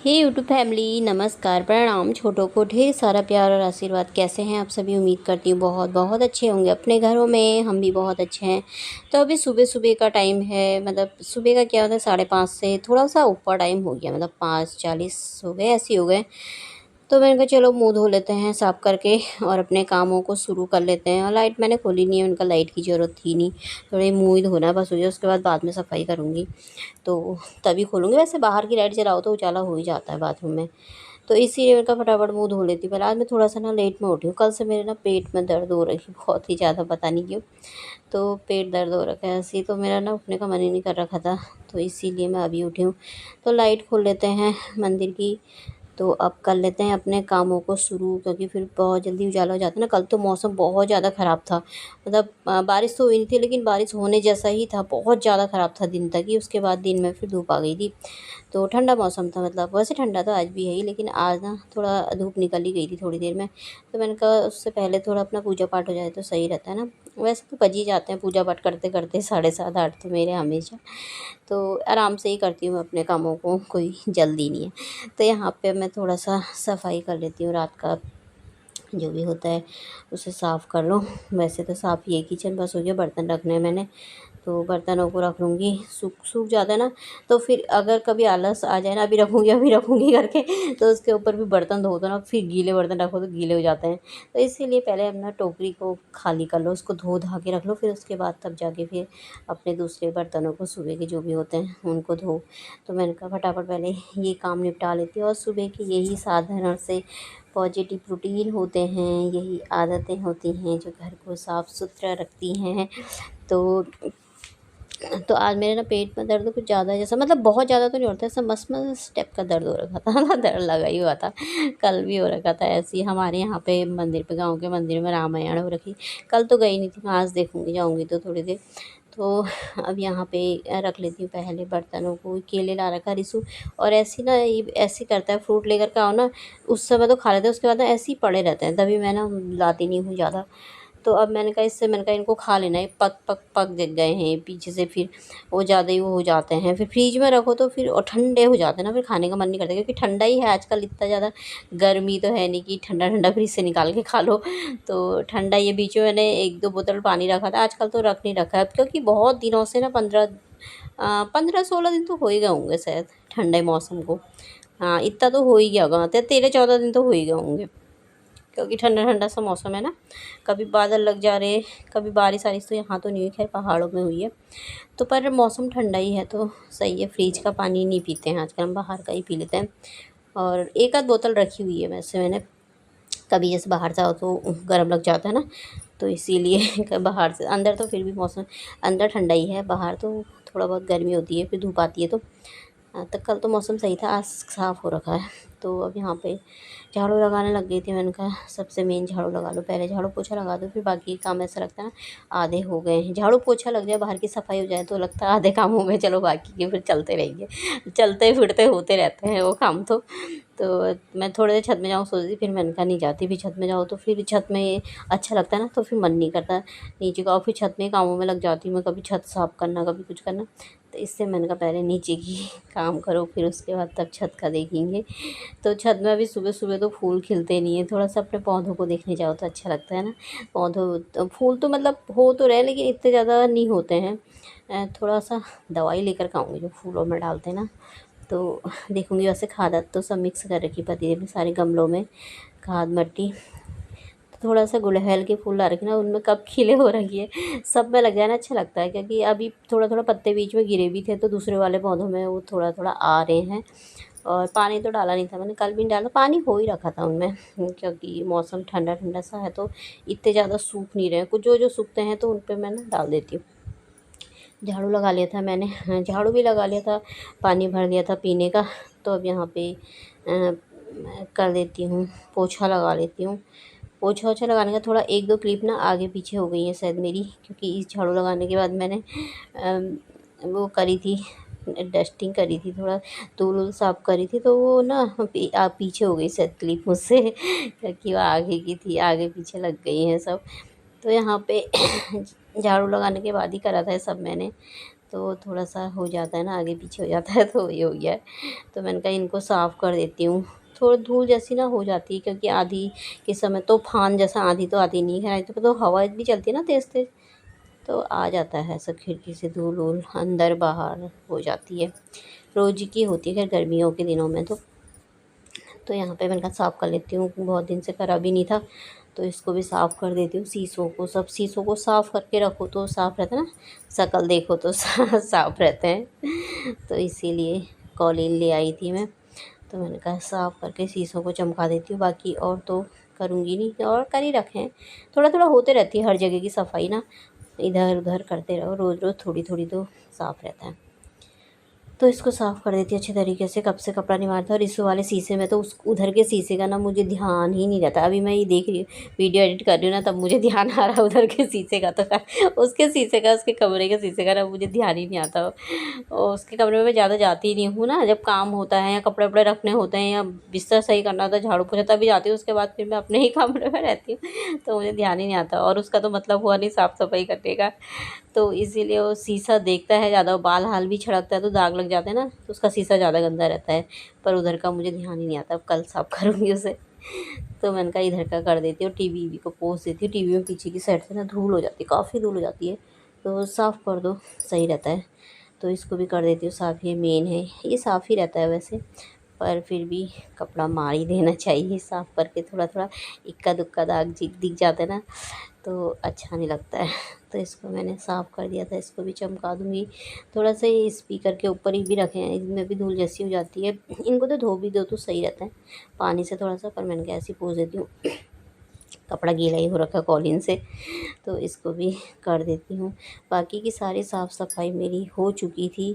हे YouTube family, नमस्कार, प्रणाम। छोटों को ढेर सारा प्यार और आशीर्वाद। कैसे हैं आप सभी? उम्मीद करती हूँ बहुत बहुत अच्छे होंगे अपने घरों में। हम भी बहुत अच्छे हैं। तो अभी सुबह सुबह का टाइम है, मतलब सुबह का क्या होता है, 5:30 से थोड़ा सा ऊपर टाइम हो गया, मतलब 5:40 हो गए, ऐसे ही हो गए। तो मैंने कहा चलो मुंह धो लेते हैं साफ़ करके और अपने कामों को शुरू कर लेते हैं। और लाइट मैंने खोली नहीं है, उनका लाइट की ज़रूरत थी नहीं। थोड़ी मुँह ही धोना बस हो गया, उसके बाद में सफाई करूँगी तो तभी खोलूँगी। वैसे बाहर की लाइट जलाओ तो उजाला हो ही जाता है बाथरूम में। तो इसीलिए मैंने कहा फटाफट मुँह धो लेती हूँ पहले। आज मैं थोड़ा-सा ना लेट में उठी हूँ। कल से मेरे ना पेट में दर्द हो रही है बहुत ही ज़्यादा, पता नहीं क्यों। तो पेट दर्द हो रखा है ऐसे ही, तो मेरा ना उठने का मन ही नहीं कर रखा था। तो इसीलिए मैं अभी उठी हूँ। तो लाइट खोल लेते हैं मंदिर की। तो अब कर लेते हैं अपने कामों को शुरू, क्योंकि फिर बहुत जल्दी उजाला हो जाता है ना। कल तो मौसम बहुत ज़्यादा ख़राब था, मतलब बारिश तो हुई नहीं थी लेकिन बारिश होने जैसा ही था। बहुत ज़्यादा ख़राब था दिन तक ही, उसके बाद दिन में फिर धूप आ गई थी। तो ठंडा मौसम था, मतलब वैसे ठंडा तो आज भी है ही, लेकिन आज ना थोड़ा धूप निकल ही गई थी थोड़ी देर में। तो मैंने कहा उससे पहले थोड़ा अपना पूजा पाठ हो जाए तो सही रहता है ना। वैसे तो बज ही जाते हैं पूजा पाठ करते करते 7:30 8 तो मेरे हमेशा। तो आराम से ही करती हूँ मैं अपने कामों को, कोई जल्दी नहीं है। तो यहाँ पे मैं थोड़ा सा सफाई कर लेती हूँ, रात का जो भी होता है उसे साफ़ कर लो। वैसे तो साफ़ ही है किचन, बस हो गया बर्तन रखने हैं मैंने। तो बर्तनों को रख लूँगी। सूख सूख जाता है ना, तो फिर अगर कभी आलस आ जाए ना अभी रखूँगी करके, तो उसके ऊपर भी बर्तन धो दो ना, फिर गीले बर्तन रखो तो गीले हो जाते हैं। तो इसीलिए पहले अपना टोकरी को खाली कर लो, उसको धो धा के रख लो, फिर उसके बाद तब जाके फिर अपने दूसरे बर्तनों को सुबह के जो भी होते हैं उनको धो। तो मैंने कहा फटाफट पहले ये काम निपटा लेती हूँ। और सुबह की यही साधारण से पॉजिटिव रूटीन होते हैं, यही आदतें होती हैं जो घर को साफ़ सुथरा रखती हैं। तो आज मेरे ना पेट में दर्द कुछ ज़्यादा, जैसा मतलब बहुत ज़्यादा तो नहीं होता, ऐसा मस टाइप का दर्द हो रखा था ना, दर्द लगा ही हुआ था। कल भी हो रखा था ऐसे ही। हमारे यहाँ पे मंदिर पे, गाँव के मंदिर में रामायण हो रखी। कल तो गई नहीं थी मैं, आज देखूँगी, जाऊँगी तो थोड़ी देर। तो अब यहाँ पे रख लेती हूँ पहले बर्तनों को। केले ला रखा रिसु, और ऐसे ना ये ऐसे करता है, फ्रूट लेकर के आओ ना उस समय तो खा लेते हैं, उसके बाद ना ऐसे ही पड़े रहते हैं, तभी मैं ना लाती नहीं हूँ ज़्यादा। तो अब मैंने कहा इनको खा लेना है, पक पक पक जग गए हैं पीछे से, फिर वो ज़्यादा ही वो हो जाते हैं। फिर फ्रिज में रखो तो फिर और ठंडे हो जाते हैं ना, फिर खाने का मन नहीं करता, क्योंकि ठंडा ही है आजकल। इतना ज़्यादा गर्मी तो है नहीं कि ठंडा ठंडा फ्रिज से निकाल के खा लो। तो ठंडा ये बीच में मैंने 1-2 बोतल पानी रखा था, आजकल तो रख नहीं रखा है, क्योंकि बहुत दिनों से ना 15-16 दिन तो हो ही गए होंगे शायद ठंडे मौसम को। हाँ, इतना तो हो ही गया होगा, 13-14 दिन तो हो ही गए होंगे, क्योंकि ठंडा ठंडा सा मौसम है ना। कभी बादल लग जा रहे, कभी बारिश वारिश, तो यहाँ तो नहीं हुई, खैर पहाड़ों में हुई है। तो पर मौसम ठंडा ही है तो सही है। फ्रिज का पानी नहीं पीते हैं आजकल, हम बाहर का ही पी लेते हैं। और एक आध बोतल रखी हुई है वैसे मैंने, कभी जैसे बाहर जाओ तो गर्म लग जाता है ना, तो इसीलिए बाहर से अंदर तो फिर भी मौसम अंदर ठंडा ही है, बाहर तो थोड़ा बहुत गर्मी होती है, फिर धूप आती है तो। तो कल तो मौसम सही था, आज साफ़ हो रखा है। तो अब यहाँ पे झाड़ू लगाने लग गई थी। मैंने कहा सबसे मेन झाड़ू लगा लो, पहले झाड़ू पोछा लगा दो, फिर बाकी काम। ऐसा लगता है ना आधे हो गए हैं, झाड़ू पोछा लग जाए, बाहर की सफाई हो जाए तो लगता है आधे काम हो गए, चलो बाकी के फिर चलते रहेंगे। चलते फिरते होते रहते हैं वो काम तो मैं थोड़ी देर छत में जाऊँ सोच रही, फिर मैंने कहा नहीं जाती, फिर छत में जाओ तो फिर छत में अच्छा लगता है ना, तो फिर मन नहीं करता नीचे का, और फिर छत में कामों में लग जाती हूँ मैं, कभी छत साफ़ करना, कभी कुछ करना। तो इससे मैंने कहा पहले नीचे की काम करो, फिर उसके बाद तब छत का देखेंगे। तो छत में अभी सुबह सुबह तो फूल खिलते नहीं है, थोड़ा सा अपने पौधों को देखने जाओ तो अच्छा लगता है ना। पौधों तो फूल तो मतलब हो तो रहे, लेकिन इतने ज़्यादा नहीं होते हैं। थोड़ा सा दवाई लेकर के आऊँगी जो फूलों में डालते हैं ना, तो देखूँगी। वैसे खाद तो सब मिक्स कर रखी पति ने सारे गमलों में, खाद मट्टी। तो थोड़ा सा गुड़हल के फूल ला रखे ना, उनमें कब खिले हो रखी है, सब में लग जाए ना अच्छा लगता है, क्योंकि अभी थोड़ा थोड़ा पत्ते बीच में गिरे भी थे, तो दूसरे वाले पौधों में वो थोड़ा थोड़ा आ रहे हैं। और पानी तो डाला नहीं था मैंने, कल भी नहीं डाला, पानी हो ही रखा था उनमें, क्योंकि मौसम ठंडा ठंडा सा है तो इतने ज़्यादा सूख नहीं रहे, कुछ जो जो सूखते हैं तो उन पर मैं ना डाल देती हूँ। झाड़ू लगा लिया था मैंने, हाँ, झाड़ू भी लगा लिया था, पानी भर दिया था पीने का। तो अब यहाँ पे मैं कर देती हूँ, पोछा लगा लेती हूँ। पोछा ओछा लगाने का थोड़ा 1-2 क्लिप ना आगे पीछे हो गई है शायद मेरी, क्योंकि इस झाड़ू लगाने के बाद मैंने वो करी थी, डस्टिंग करी थी, थोड़ा धूल वूल साफ़ करी थी, तो वो ना पीछे हो गई शायद क्लिप मुझसे क्योंकि वो आगे की थी, आगे पीछे लग गई हैं सब। तो यहाँ पे झाड़ू लगाने के बाद ही करा था ये सब मैंने। तो थोड़ा सा हो जाता है ना, आगे पीछे हो जाता है, तो ये हो गया है। तो मैंने कहा इनको साफ़ कर देती हूँ। थोड़ी धूल जैसी ना हो जाती है, क्योंकि आँधी के समय तूफ़ान जैसा आँधी तो आती नहीं है, तो हवा भी चलती है ना तेज़ तेज़, तो आ जाता है सब खिड़की से धूल वूल, अंदर बाहर हो जाती है। रोज़ की होती है खैर गर्मियों के दिनों में तो यहाँ पे मैंने कहा साफ़ कर लेती हूँ, बहुत दिन से करा भी नहीं था, तो इसको भी साफ़ कर देती हूँ। शीशों को, सब शीशों को साफ़ करके रखो तो साफ़ रहता है ना, शक्ल देखो तो साफ़ रहते हैं। तो इसीलिए कॉलिन ले आई थी मैं, तो मैंने कहा साफ़ करके शीशों को चमका देती हूँ। बाकी और तो करूँगी नहीं, और कर ही रखे हैं। थोड़ा थोड़ा होते रहती है हर जगह की सफाई ना, इधर उधर करते रहो, रोज़ रोज़ थोड़ी थोड़ी तो साफ़ रहता है। तो इसको साफ़ कर देती हूँ अच्छे तरीके से, कब से कपड़ा नहीं मारता। और इस वाले शीशे में तो उस उधर के शीशे का ना मुझे ध्यान ही नहीं रहता। अभी मैं ये देख रही हूँ, वीडियो एडिट कर रही हूँ ना, तब मुझे ध्यान आ रहा है उधर के शीशे का, तो उसके शीशे का, उसके कमरे के शीशे का ना मुझे ध्यान ही नहीं आता। और उसके कमरे में मैं ज़्यादा जाती ही नहीं हूँ ना, जब काम होता है या कपड़े वपड़े रखने होते हैं या बिस्तर सही करना होता है, झाड़ू पोछा, तभी जाती हूँ। उसके बाद फिर मैं अपने ही कमरे में रहती हूँ, तो मुझे ध्यान ही नहीं आता। और उसका तो मतलब हुआ नहीं साफ़ सफाई करने का, तो इसीलिए वो शीशा देखता है ज़्यादा, बाल हाल भी छिड़कता है तो दाग लग जाते हैं ना, तो उसका शीशा ज़्यादा गंदा रहता है। पर उधर का मुझे ध्यान ही नहीं आता, अब कल साफ़ करूँगी उसे। तो मैंने कहा इधर का कर देती हूँ, टीवी को पोंछ देती हूँ। टीवी में पीछे की साइड से ना धूल हो जाती है, काफ़ी धूल हो जाती है, तो साफ़ कर दो सही रहता है। तो इसको भी कर देती हूँ साफ़, ये मेन है, ये साफ़ ही रहता है वैसे, पर फिर भी कपड़ा मार ही देना चाहिए साफ़ करके। थोड़ा थोड़ा इक्का दुक्का दाग दिख जाता है ना, तो अच्छा नहीं लगता है। तो इसको मैंने साफ़ कर दिया था, इसको भी चमका दूँगी। थोड़ा सा ये स्पीकर के ऊपर ही भी रखे हैं, इनमें भी धूल जैसी हो जाती है। इनको तो धो भी दो तो सही रहता है पानी से थोड़ा सा, पर मैंने कहा ऐसे ही पोंछ देती हूँ। कपड़ा गीला ही हो रखा है कॉलिन से, तो इसको भी कर देती हूँ। बाकी की सारी साफ़ सफाई मेरी हो चुकी थी।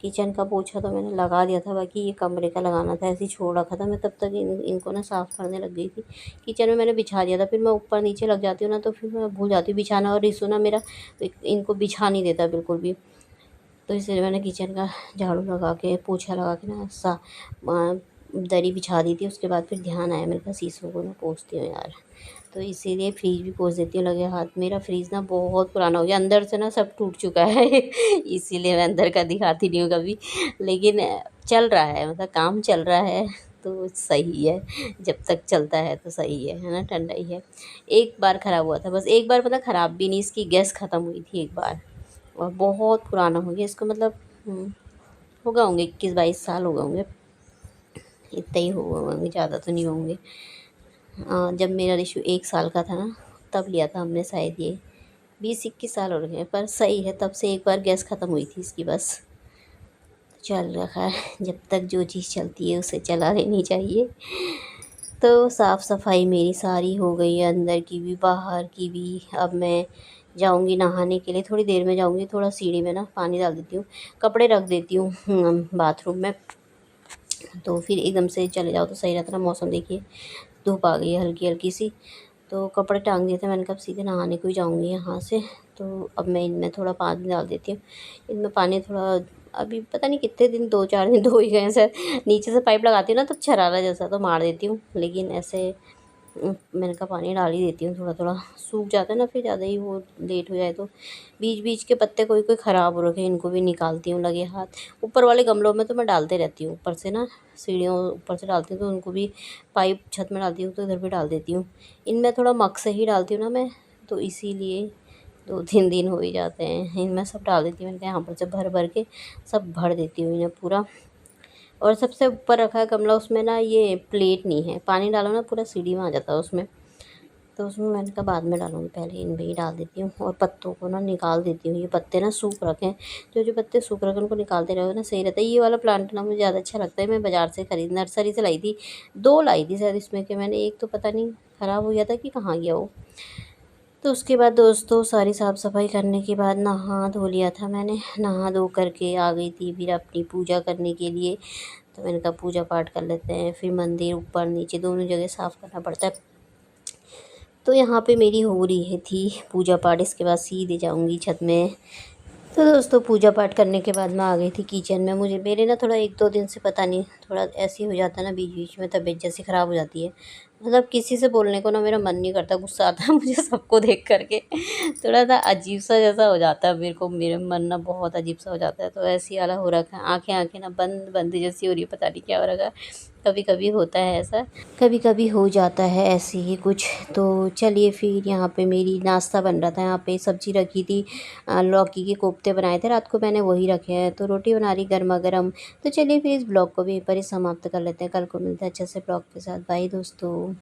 किचन का पोछा तो मैंने लगा दिया था, बाकी ये कमरे का लगाना था, ऐसे ही छोड़ रखा था मैं, तब तक इनको ना साफ़ करने लग गई थी। किचन में मैंने बिछा दिया था, फिर मैं ऊपर नीचे लग जाती हूँ ना, तो फिर मैं भूल जाती हूँ बिछाना। और रिसु ना मेरा इनको बिछा नहीं देता बिल्कुल भी, तो इसलिए मैंने किचन का झाड़ू लगा के, पोछा लगा के ना दरी बिछा दी थी। उसके बाद फिर ध्यान आया, मेरे पास शीशों को मैं पोंछती हूँ यार, तो इसीलिए फ्रिज भी पोंछ देती हूँ लगे हाथ। मेरा फ्रिज ना बहुत पुराना हो गया, अंदर से ना सब टूट चुका है इसीलिए मैं अंदर का दिखाती नहीं हूँ कभी, लेकिन चल रहा है, मतलब काम चल रहा है, तो सही है। जब तक चलता है तो सही है ना, ठंडा ही है। एक बार ख़राब हुआ था बस, एक बार मतलब ख़राब भी नहीं, इसकी गैस ख़त्म हुई थी एक बार, और बहुत पुराना हो गया इसको, मतलब हो गए होंगे 21-22 साल हो गए होंगे, इतना ही हो गए होंगे, ज़्यादा तो नहीं होंगे। जब मेरा रिशु 1 साल का था ना, तब लिया था हमने शायद, ये 20-21 साल हो गए हैं, पर सही है। तब से एक बार गैस ख़त्म हुई थी इसकी बस, चल रखा है। जब तक जो चीज़ चलती है उसे चला लेनी चाहिए। तो साफ़ सफाई मेरी सारी हो गई है, अंदर की भी बाहर की भी। अब मैं जाऊंगी नहाने के लिए, थोड़ी देर में जाऊंगी। थोड़ा सीढ़ी में ना पानी डाल देती हूँ, कपड़े रख देती हूँ बाथरूम में, तो फिर एकदम से चले जाओ तो सही रहता है ना। मौसम देखिए, धूप आ गई है हल्की हल्की सी, तो कपड़े टांग दिए थे मैंने, कब सीधे नहाने को ही जाऊंगी यहाँ से। तो अब मैं इनमें थोड़ा पानी डाल देती हूँ। इनमें पानी थोड़ा, अभी पता नहीं कितने दिन, 2-4 दिन धो ही गए हैं सर। नीचे से पाइप लगाती हूँ ना, तो छरारा जैसा तो मार देती हूँ, लेकिन ऐसे मैंने कहा पानी डाल ही देती हूँ। थोड़ा थोड़ा सूख जाता है ना, फिर ज़्यादा ही वो लेट हो जाए तो। बीच बीच के पत्ते कोई कोई ख़राब हो रखे हैं, इनको भी निकालती हूँ लगे हाथ। ऊपर वाले गमलों में तो मैं डालते रहती हूँ, ऊपर से ना सीढ़ियों ऊपर से डालती हूँ, तो उनको भी पाइप छत में डालती हूँ, तो इधर भी डाल देती हूँ। इनमें थोड़ा मग से ही डालती हूँ ना मैं, तो इसीलिए 2-3 दिन हो ही जाते हैं। इनमें सब डाल देती हूँ, मैंने कहा यहाँ पर से भर भर के सब भर देती हूँ इन्हें पूरा। और सबसे ऊपर रखा है गमला, उसमें ना ये प्लेट नहीं है, पानी डालो ना पूरा सीढ़ी में आ जाता है उसमें, तो उसमें मैंने कहा बाद में डालूंगी, पहले इनमें ही डाल देती हूँ। और पत्तों को ना निकाल देती हूँ, ये पत्ते ना सूख रखे हैं, जो जो पत्ते सूख रखे हैं उनको निकालते रहो ना, सही रहता है। ये वाला प्लांट ना मुझे ज़्यादा अच्छा लगता है, मैं बाज़ार से नर्सरी से लाई थी। 2 लाई थी शायद इसमें के मैंने, एक तो पता नहीं ख़राब हो गया था कि कहाँ गया वो। तो उसके बाद दोस्तों सारी साफ़ सफाई करने के बाद नहा धो लिया था मैंने, नहा धो करके आ गई थी फिर अपनी पूजा करने के लिए। तो मैंने कहा पूजा पाठ कर लेते हैं, फिर मंदिर ऊपर नीचे दोनों जगह साफ़ करना पड़ता है। तो यहाँ पे मेरी हो रही है थी पूजा पाठ, इसके बाद सीधे जाऊँगी छत में। तो दोस्तों पूजा पाठ करने के बाद मैं आ गई थी किचन में। मुझे मेरे ना थोड़ा 1-2 दिन से पता नहीं थोड़ा ऐसे ही हो जाता है ना, बीच बीच में तबीयत जैसी ख़राब हो जाती है, मतलब किसी से बोलने को ना मेरा मन नहीं करता, गुस्सा आता है मुझे सबको देख कर के। थोड़ा-सा अजीब-सा जैसा हो जाता है मेरे को, मेरे मन ना बहुत अजीब-सा हो जाता है। तो ऐसे ही वाला हो रखा है, आँखें-आँखें ना बंद-बंद जैसी हो रही है, पता नहीं क्या हो रखा है। कभी-कभी होता है ऐसा, कभी-कभी हो जाता है ऐसे ही कुछ। तो चलिए फिर यहाँ पे मेरी नाश्ता बन रहा था, यहाँ पे सब्ज़ी रखी थी, लौकी के कोफ्ते बनाए थे रात को मैंने, वही रखे हैं। तो रोटी बना रही गरमा-गरम। तो चलिए फिर इस ब्लॉग को भी यहीं पर ही समाप्त कर लेते हैं। कल को मिलते हैं अच्छे से ब्लॉग के साथ। बाय दोस्तों।